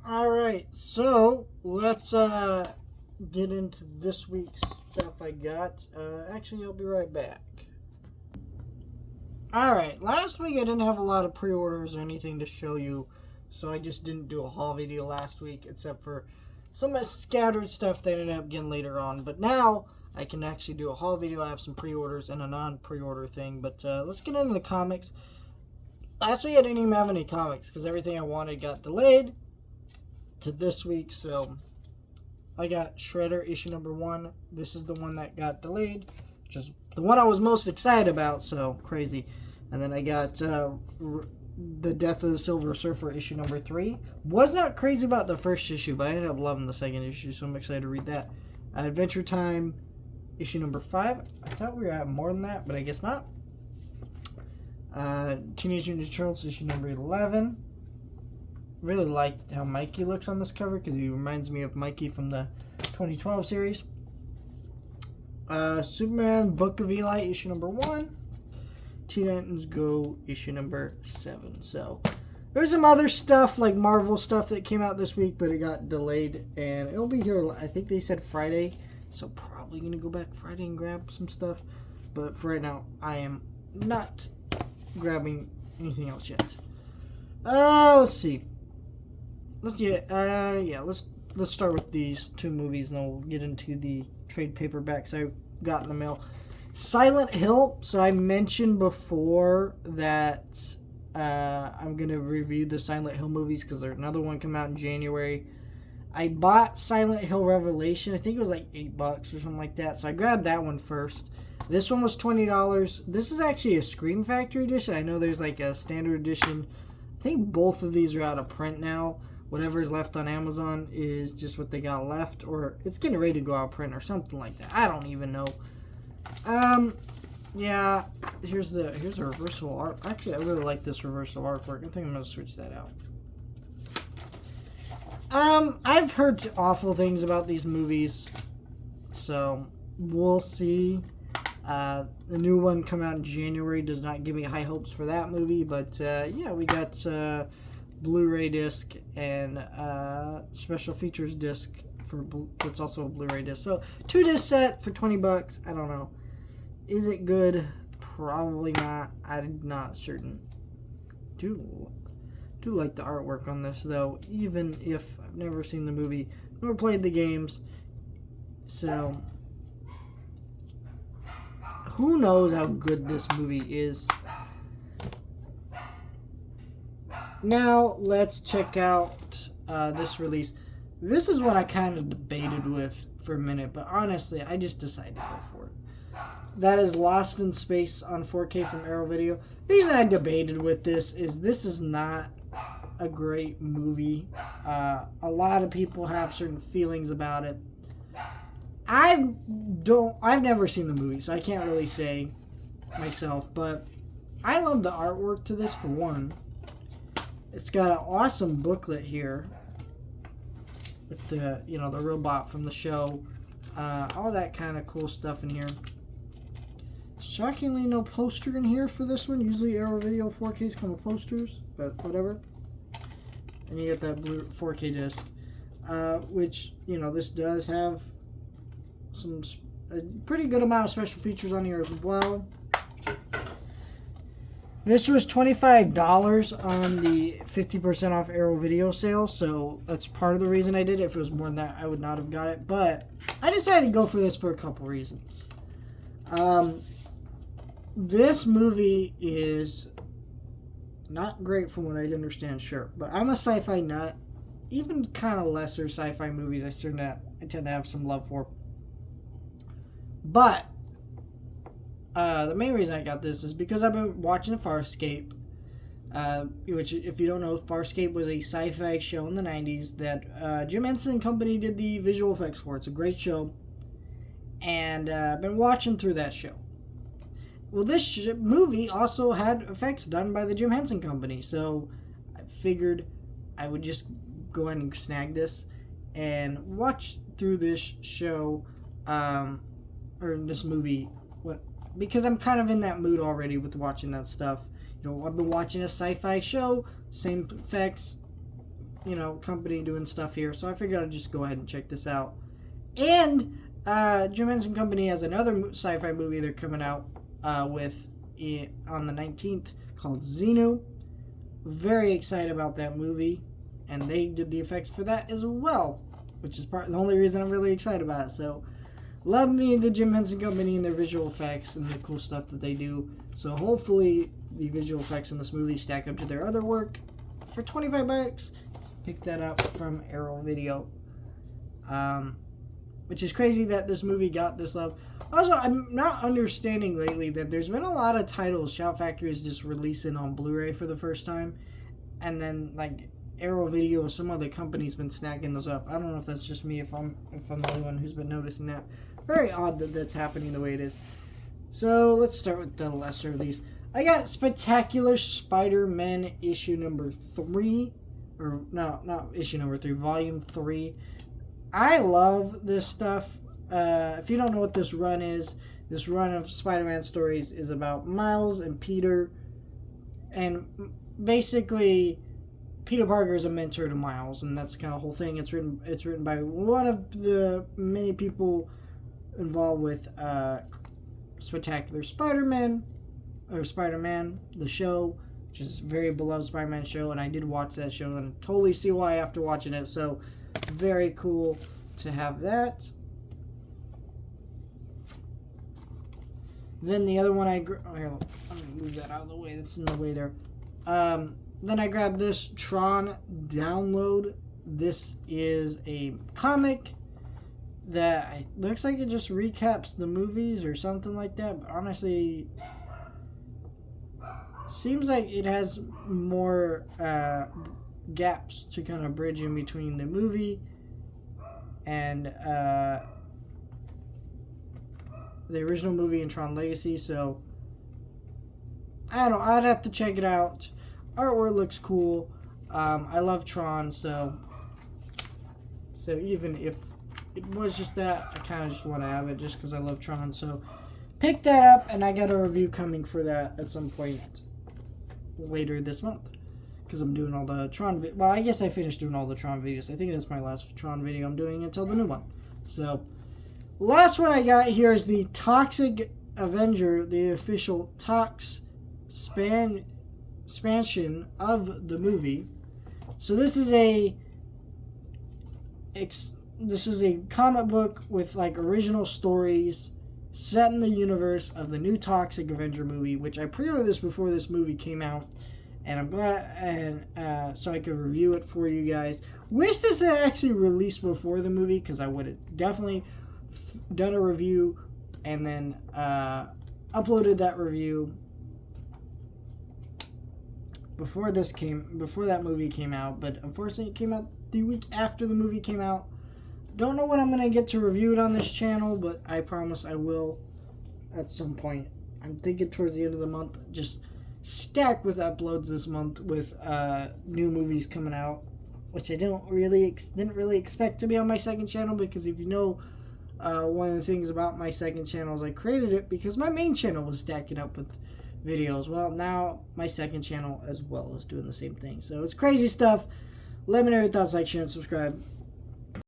Alright, so let's get into this week's stuff I got. Actually, I'll be right back. Alright, last week I didn't have a lot of pre-orders or anything to show you, so I just didn't do a haul video last week, except for some scattered stuff that I ended up getting later on. But now I can actually do a haul video. I have some pre-orders and a non-pre-order thing, but let's get into the comics. Last week I didn't even have any comics because everything I wanted got delayed to this week, so I got Shredder issue number 1. This is the one that got delayed, which is the one I was most excited about, so crazy. And then I got The Death of the Silver Surfer issue number 3. Was not crazy about the first issue, but I ended up loving the second issue, so I'm excited to read that. Adventure Time issue number 5. I thought we were at more than that, but I guess not. Teenage Mutant Ninja Turtles issue number 11. Really liked how Mikey looks on this cover because he reminds me of Mikey from the 2012 series. Superman Book of Eli issue number 1. Teen Titans Go issue number 7. So there's some other stuff like Marvel stuff that came out this week, but it got delayed and it'll be here. I think they said Friday, so probably gonna go back Friday and grab some stuff. But for right now, I am not grabbing anything else yet. Let's see. Let's start with these two movies, and then we'll get into the trade paperbacks I got in the mail. Silent Hill. So I mentioned before that I'm gonna review the Silent Hill movies because there's another one come out in January. I bought Silent Hill Revelation. I think it was like $8 or something like that. So I grabbed that one first. This one was $20. This is actually a Scream Factory edition. I know there's like a standard edition. I think both of these are out of print now. Whatever is left on Amazon is just what they got left, or it's getting ready to go out of print or something like that. I don't even know. Yeah. Here's a reversal art. Actually, I really like this reversal artwork. I think I'm gonna switch that out. I've heard awful things about these movies, so we'll see. The new one coming out in January does not give me high hopes for that movie, but yeah, we got Blu-ray disc and special features disc that's also a Blu-ray disc. So 2-disc set for $20. I don't know. Is it good? Probably not. I'm not certain. Do like the artwork on this though, even if I've never seen the movie nor played the games. So who knows how good this movie is. Now, let's check out this release. This is what I kind of debated with for a minute, but honestly, I just decided to go for it. That is Lost in Space on 4K from Arrow Video. The reason I debated with this is not a great movie. A lot of people have certain feelings about it. I've never seen the movie, so I can't really say myself, but I love the artwork to this for one. It's got an awesome booklet here with the robot from the show, all that kind of cool stuff in here. Shockingly, no poster in here for this one. Usually Arrow Video 4Ks come with posters, but whatever. And you get that blue 4K disc, which this does have a pretty good amount of special features on here as well. This was $25 on the 50% off Arrow Video sale, so that's part of the reason I did it. If it was more than that, I would not have got it. But I decided to go for this for a couple reasons. This movie is not great from what I understand, sure. But I'm a sci-fi nut. Even kind of lesser sci-fi movies I tend to have some love for. But the main reason I got this is because I've been watching Farscape, which, if you don't know, Farscape was a sci-fi show in the 90s that Jim Henson Company did the visual effects for. It's a great show, and I've been watching through that show. Well, this movie also had effects done by the Jim Henson Company, so I figured I would just go ahead and snag this and watch through this show, or this movie, because I'm kind of in that mood already with watching that stuff. I've been watching a sci-fi show, same effects, company doing stuff here, so I figured I'd just go ahead and check this out. And Jim Henson Company has another sci-fi movie they're coming out with on the 19th called Xenu. Very excited about that movie, and they did the effects for that as well, which is the only reason I'm really excited about it. So, love me the Jim Henson Company and their visual effects and the cool stuff that they do. So hopefully the visual effects in this movie stack up to their other work. For $25, pick that up from Arrow Video. Which is crazy that this movie got this love. Also, I'm not understanding lately that there's been a lot of titles Shout Factory is just releasing on Blu-ray for the first time, and then like Arrow Video or some other company's been snagging those up. I don't know if that's just me, if I'm the only one who's been noticing that. Very odd that that's happening the way it is. So let's start with the lesser of these. I got Spectacular Spider-Man issue number 3, or no, not issue number 3, volume 3. I love this stuff. If you don't know what this run is, this run of Spider-Man stories is about Miles and Peter, and basically Peter Parker is a mentor to Miles, and that's kind of the whole thing. It's written by one of the many people involved with Spectacular Spider-Man, or Spider-Man, the show, which is a very beloved Spider-Man show, and I did watch that show and totally see why after watching it. So very cool to have that. Then the other one here, let me move that out of the way. That's in the way there. Then I grabbed this Tron Download. This is a comic that looks like it just recaps the movies or something like that. But honestly, seems like it has more gaps to kind of bridge in between the movie and the original movie and Tron Legacy. So I don't know, I'd have to check it out. Artwork looks cool. I love Tron, so even if it was just that, I kind of just want to have it just because I love Tron. So pick that up, and I got a review coming for that at some point later this month, because I'm doing all the Tron well, I guess I finished doing all the Tron videos. I think that's my last Tron video I'm doing until the new one. So last one I got here is the Toxic Avenger, the official Tox expansion of the movie. So this is a comic book with like original stories set in the universe of the new Toxic Avenger movie, which I pre-ordered this before this movie came out, and I'm glad, and so I could review it for you guys. Wish this had actually released before the movie, because I would have definitely done a review and then uploaded that review before that movie came out. But unfortunately, it came out the week after the movie came out. Don't know when I'm going to get to review it on this channel, but I promise I will at some point. I'm thinking towards the end of the month, just stacked with uploads this month with new movies coming out, which I didn't really expect to be on my second channel, because if you know, one of the things about my second channel is I created it because my main channel was stacking up with videos. Well, now my second channel as well is doing the same thing. So it's crazy stuff. Let me know your thoughts, like, share, and subscribe.